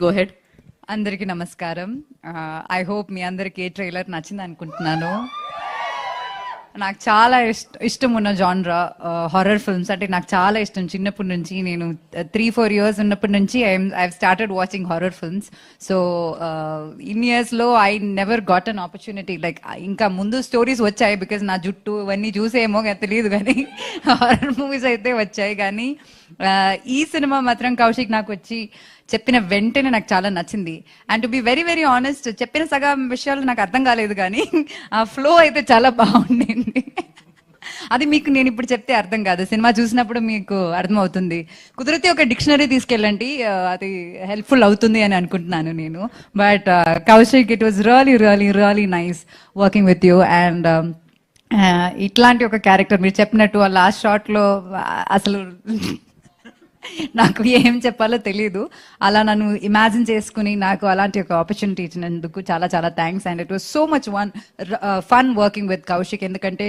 Go head. అందరికీ నమస్కారం. I hope మీ అందరికి ఏ ట్రైలర్ నచ్చింది అనుకుంటున్నాను. నాకు చాలా ఇష్టం ఉన్న జానరా హారర్ ఫిల్మ్స్. అంటే నాకు చాలా ఇష్టం చిన్నప్పటి నుంచి. నేను 3-4 years ఉన్నప్పటి నుంచి I started watching horror films. So in ఇయర్స్లో I never got an opportunity. Like ఇంకా ముందు స్టోరీస్ వచ్చాయి, బికాజ్ నా జుట్టు ఇవన్నీ చూసేమో తెలియదు, కానీ హారర్ మూవీస్ అయితే వచ్చాయి. కానీ ఈ సినిమా మాత్రం కౌశిక్ నాకు వచ్చి చెప్పిన వెంటనే నాకు చాలా నచ్చింది. And to be very very honest, చెప్పిన సగం విషయాలు నాకు అర్థం కాలేదు, కానీ ఆ ఫ్లో అయితే చాలా బాగుండింది. అది మీకు నేను ఇప్పుడు చెప్తే అర్థం కాదు, సినిమా చూసినప్పుడు మీకు అర్థమవుతుంది. కుదిరితే ఒక డిక్షనరీ తీసుకెళ్ళండి, అది హెల్ప్ఫుల్ అవుతుంది అని అనుకుంటున్నాను నేను. But Kaushik, it was really really really nice working with you. And ఇట్లాంటి ఒక క్యారెక్టర్ మీరు చెప్పినట్టు ఆ లాస్ట్ షాట్లో అసలు నాకు ఏం చెప్పాలో తెలియదు. అలా నన్ను ఇమాజిన్ చేసుకుని నాకు అలాంటి ఒక ఆపర్చునిటీ ఇచ్చినందుకు చాలా చాలా thanks. And it was so much fun working with Kaushik. ఎందుకంటే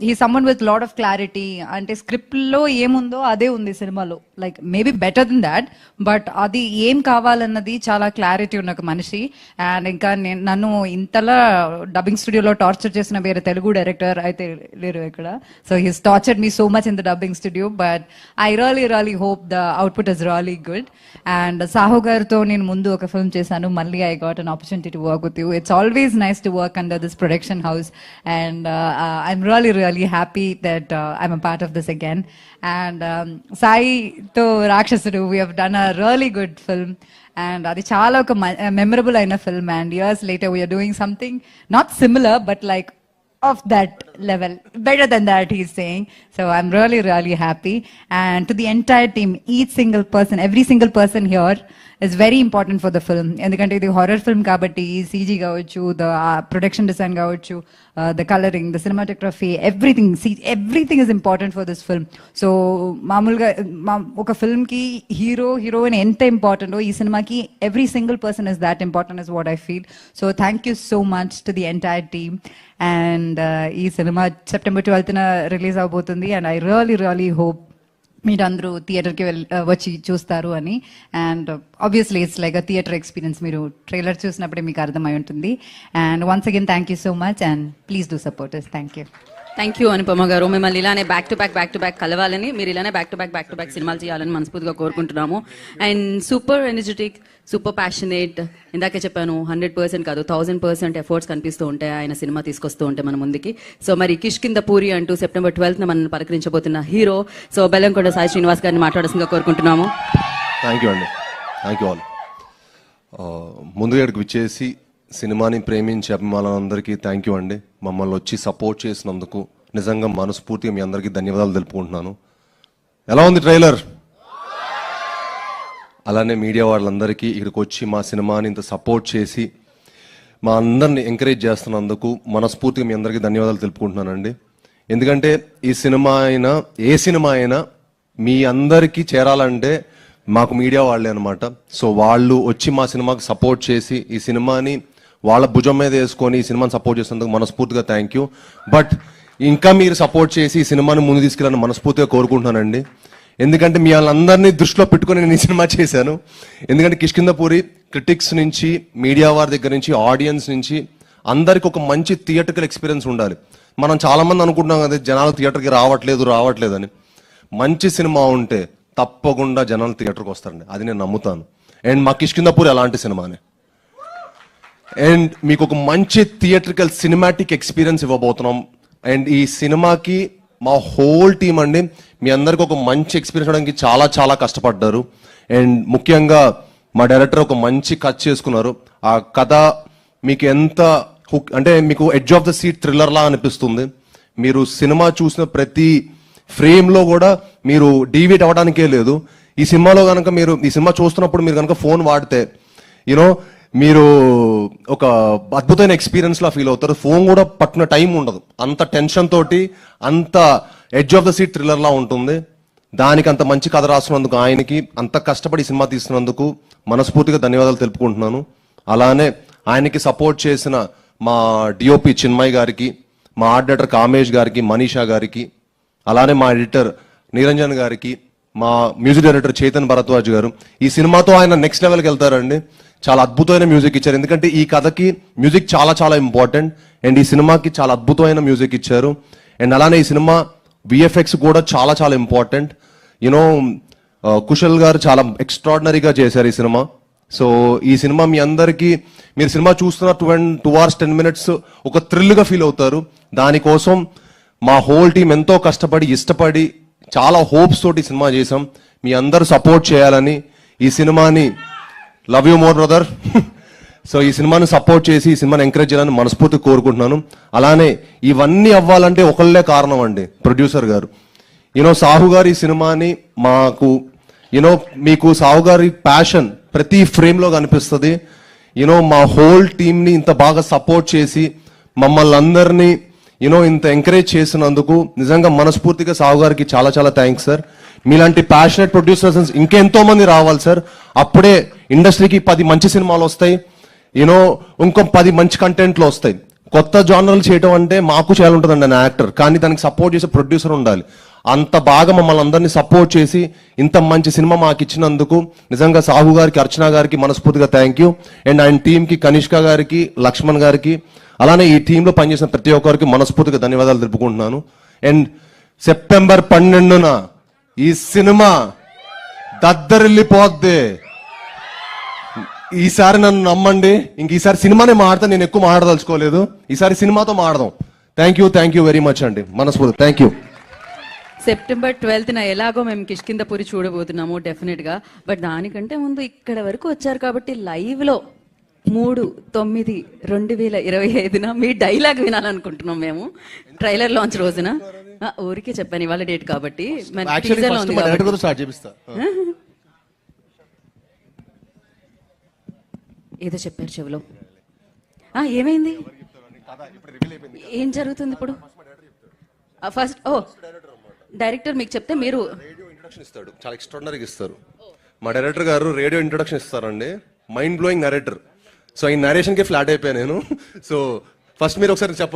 he summon with lot of clarity. అంటే స్క్రిప్ట్లో ఏముందో అదే ఉంది సినిమాలో. Like maybe better than that, but అది ఏం కావాలన్నది చాలా క్లారిటీ ఉన్న ఒక మనిషి. అండ్ ఇంకా నన్ను ఇంతలా డబ్బింగ్ స్టూడియోలో టార్చర్ చేసిన వేరే తెలుగు డైరెక్టర్ అయితే లేరు ఇక్కడ. So he's tortured me so much in the dubbing studio. But I really hope the output is really good. And Sahu garto nenu mundu oka film chesanu, malli I got an opportunity to work with you. It's always nice to work under this production house, and I'm really really happy that I'm a part of this again. And Sai to Rakshasudu, we have done a really good film, and adi chaala oka memorable aina film. And years later we are doing something not similar, but like of that level, better than that, he's saying. So I'm really really happy. And to the entire team, each single person, every single person here is very important for the film. ఎందుకంటే ఇది horror film కాబట్టి CG కావచ్చు, the production design కావచ్చు, the colouring, the cinematography, everything is important for this film. So మామూలుగా ఒక ఫిల్మ్కి hero heroine ఎంత ఇంపార్టెంటో ఈ సినిమాకి every single person is that important is what I feel. So thank you so much to the entire team. And ఈ సినిమా September 12th release అవబోతుంది. అండ్ ఐ రియలీ హోప్ మీరందరూ థియేటర్కి వచ్చి చూస్తారు అని. And obviously it's like a theatre experience. మీరు trailer చూసినప్పుడే మీకు అర్థమై ఉంటుంది. And once again thank you so much, and please do support us. Thank you. Thank you Anupama గారు. మిమ్మల్ని ఇలానే బ్యాక్ టు బ్యాక్ కలవాలని, మీరు ఇలానే బ్యాక్ టు బ్యాక్ సినిమాలు చేయాలని మనస్ఫూర్తిగా కోరుకుంటున్నాము. And super energetic, super passionate. ఇందాకే చెప్పాను, 100% కాదు 1000% ఎఫర్ట్స్ కనిపిస్తూ ఉంటాయి ఆయన సినిమా తీసుకొస్తూ ఉంటే మన ముందుకి. సో మరి కిష్కింద పూరి అంటూ September 12th మనల్ని పలకరించబోతున్న హీరో సో బెల్లంకొండ సాయి శ్రీనివాస్ గారిని మాట్లాడాల్సిందిగా కోరుకుంటున్నాము. థ్యాంక్ యూ అండి. Thank you all. ముందుగా ఇక్కడికి విచ్చేసి సినిమాని ప్రేమించే అభిమానులందరికీ థ్యాంక్ యూ అండి. మమ్మల్ని వచ్చి సపోర్ట్ చేసినందుకు నిజంగా మనస్ఫూర్తిగా మీ అందరికీ ధన్యవాదాలు తెలుపుకుంటున్నాను. ఎలా ఉంది ట్రైలర్? అలానే మీడియా వాళ్ళందరికీ ఇక్కడికి వచ్చి మా సినిమాని ఇంత సపోర్ట్ చేసి మా అందరిని ఎంకరేజ్ చేస్తున్నందుకు మనస్ఫూర్తిగా మీ అందరికీ ధన్యవాదాలు తెలుపుకుంటున్నానండి. ఎందుకంటే ఈ సినిమా అయినా ఏ సినిమా అయినా మీ అందరికీ చేరాలంటే మాకు మీడియా వాళ్ళే అనమాట. సో వాళ్ళు వచ్చి మా సినిమాకి సపోర్ట్ చేసి ఈ సినిమాని వాళ్ళ భుజం మీద వేసుకొని ఈ సినిమాని సపోర్ట్ చేసినందుకు మనస్ఫూర్తిగా థ్యాంక్ యూ. బట్ ఇంకా మీరు సపోర్ట్ చేసి ఈ సినిమాని ముందు తీసుకెళ్ళాలని మనస్ఫూర్తిగా కోరుకుంటున్నానండి. ఎందుకంటే మీ వాళ్ళందరినీ దృష్టిలో పెట్టుకొని నేను ఈ సినిమా చేశాను. ఎందుకంటే కిష్కిందపూరి క్రిటిక్స్ నుంచి, మీడియా వారి దగ్గర నుంచి, ఆడియన్స్ నుంచి అందరికి ఒక మంచి థియేటర్కల్ ఎక్స్పీరియన్స్ ఉండాలి. మనం చాలామంది అనుకుంటున్నాం కదా జనాలు థియేటర్కి రావట్లేదని. మంచి సినిమా ఉంటే తప్పకుండా జనాలు థియేటర్కి వస్తారండి, అది నేను నమ్ముతాను. అండ్ మా కిష్కిందపూరి అలాంటి సినిమానే. అండ్ మీకు ఒక మంచి థియేటర్కల్ సినిమాటిక్ ఎక్స్పీరియన్స్ ఇవ్వబోతున్నాం. అండ్ ఈ సినిమాకి మా హోల్ టీమ్ అండి మీ అందరికి ఒక మంచి ఎక్స్పీరియన్స్ ఇవ్వడానికి చాలా చాలా కష్టపడ్డారు. అండ్ ముఖ్యంగా మా డైరెక్టర్ ఒక మంచి కథ చేసుకున్నారు. ఆ కథ మీకు ఎంత అంటే మీకు ఎడ్జ్ ఆఫ్ ద సీట్ థ్రిల్లర్లా అనిపిస్తుంది. మీరు సినిమా చూసిన ప్రతి ఫ్రేమ్లో కూడా మీరు డీవియేట్ అవ్వడానికే లేదు. ఈ సినిమాలో కనుక మీరు ఈ సినిమా చూస్తున్నప్పుడు మీరు కనుక ఫోన్ వాడితే మీరు ఒక అద్భుతమైన ఎక్స్పీరియన్స్ లా ఫీల్ అవుతారు. ఫోన్ కూడా పట్టిన టైం ఉండదు, అంత టెన్షన్ తోటి అంత edge of the seat thriller లా ఉంటుంది. దానికి అంత మంచి కథ రాస్తున్నందుకు ఆయనకి, అంత కష్టపడి సినిమా తీస్తున్నందుకు మనస్ఫూర్తిగా ధన్యవాదాలు తెలుపుకుంటున్నాను. అలానే ఆయనకి సపోర్ట్ చేసిన మా డిఓపి చిన్మయ్ గారికి, మా ఆర్ట్ డైరెక్టర్ కామేష్ గారికి, మనీషా గారికి, అలానే మా ఎడిటర్ నిరంజన్ గారికి, మా మ్యూజిక్ డైరెక్టర్ చేతన్ భరద్వాజ్ గారు. ఈ సినిమాతో ఆయన నెక్స్ట్ లెవెల్కి వెళ్తారండి. చాలా అద్భుతమైన మ్యూజిక్ ఇచ్చారు, ఎందుకంటే ఈ కథకి మ్యూజిక్ చాలా చాలా ఇంపార్టెంట్. అండ్ ఈ సినిమాకి చాలా అద్భుతమైన మ్యూజిక్ ఇచ్చారు. అండ్ అలానే ఈ సినిమా విఎఫ్ఎక్స్ కూడా చాలా చాలా ఇంపార్టెంట్. యూనో కుశల్ గారు చాలా ఎక్స్ట్రాడినరీగా చేశారు ఈ సినిమా. సో ఈ సినిమా మీ అందరికీ, మీరు సినిమా చూస్తున్న 2 hours 10 minutes ఒక థ్రిల్గా ఫీల్ అవుతారు. దానికోసం మా హోల్ టీం ఎంతో కష్టపడి ఇష్టపడి చాలా హోప్స్ తోటి ఈ సినిమా చేసాం. మీ అందరూ సపోర్ట్ చేయాలని, ఈ సినిమాని love you more brother. So ఈ సినిమాని సపోర్ట్ చేసి ఈ సినిమాని ఎంకరేజ్ చేయాలని మనస్ఫూర్తి కోరుకుంటున్నాను. అలానే ఇవన్నీ అవ్వాలంటే ఒకళ్ళే కారణం అండి, ప్రొడ్యూసర్ గారు. యూనో సాహు గారు ఈ సినిమాని మాకు, యూనో మీకు సాహు గారి ప్యాషన్ ప్రతి ఫ్రేమ్లో కనిపిస్తుంది. యూనో మా హోల్ టీమ్ని ఇంత బాగా సపోర్ట్ చేసి మమ్మల్ని అందరినీ యూనో ఇంత ఎంకరేజ్ చేసినందుకు నిజంగా మనస్ఫూర్తిగా సాహు గారికి చాలా చాలా థ్యాంక్స్ సార్. మీలాంటి ప్యాషనెట్ ప్రొడ్యూసర్స్ ఇంకెంతో మంది రావాలి సార్. అప్పుడే ఇండస్ట్రీకి 10 మంచి సినిమాలు వస్తాయి, యూనో ఇంకో 10 మంచి కంటెంట్లు వస్తాయి. కొత్త జానర్లు చేయడం అంటే మాకు చేయాలంటుందండి నా యాక్టర్, కానీ దానికి సపోర్ట్ చేసే ప్రొడ్యూసర్ ఉండాలి. అంత బాగా మమ్మల్ని అందరినీ సపోర్ట్ చేసి ఇంత మంచి సినిమా మాకు ఇచ్చినందుకు నిజంగా సాహు గారికి, అర్చన గారికి మనస్ఫూర్తిగా థ్యాంక్ యూ. అండ్ ఆయన టీంకి, కనిష్క గారికి, లక్ష్మణ్ గారికి, అలానే ఈ టీంలో పనిచేసిన ప్రతి ఒక్కరికి మనస్ఫూర్తిగా ధన్యవాదాలు తెలుపుకుంటున్నాను. అండ్ September 12న ఈ సినిమా దద్దరిల్లిపోద్ది. ఈసారి నన్ను నమ్మండి, ఇంక ఈసారి సినిమానే మాడతా, నేను ఎక్కువ మాడదలుచుకోలేదు. ఈసారి సినిమాతో మాడదాం. థ్యాంక్ యూ వెరీ మచ్ అండి, మనస్ఫూర్తి థ్యాంక్ యూ. September 12th ఎలాగో మేము కిష్కిందపురి చూడబోతున్నాము డెఫినెట్ గా. బట్ దానికంటే ముందు ఇక్కడ వరకు వచ్చారు కాబట్టి లైవ్ లో 3/9/2025 మీ డైలాగ్ వినాలనుకుంటున్నాం మేము, ట్రైలర్ లాంచ్ రోజున. ఊరికే చెప్పాను ఇవాళ డేట్ కాబట్టి, మరి teaser లో ఉంది కాబట్టి. ఏదో చెప్పారు చెవిలో. ఏమైంది, ఏం జరుగుతుంది ఇప్పుడు? ఫస్ట్ డైరెక్టర్ మీకు చెప్తే మీరు రేడియో ఇంట్రొడక్షన్ ఇస్తాడు, చాలా ఎక్స్ట్రాడినరీగా ఇస్తారు. మా డైరెక్టర్ గారు రేడియో ఇంట్రొడక్షన్ ఇస్తారండి, మైండ్ బ్లోయింగ్ నరేటర్. సో ఈ నరేషన్కి ఫ్లాట్ అయిపోయాను నేను. సో ఫస్ట్ మీరు ఒకసారి చెప్పండి.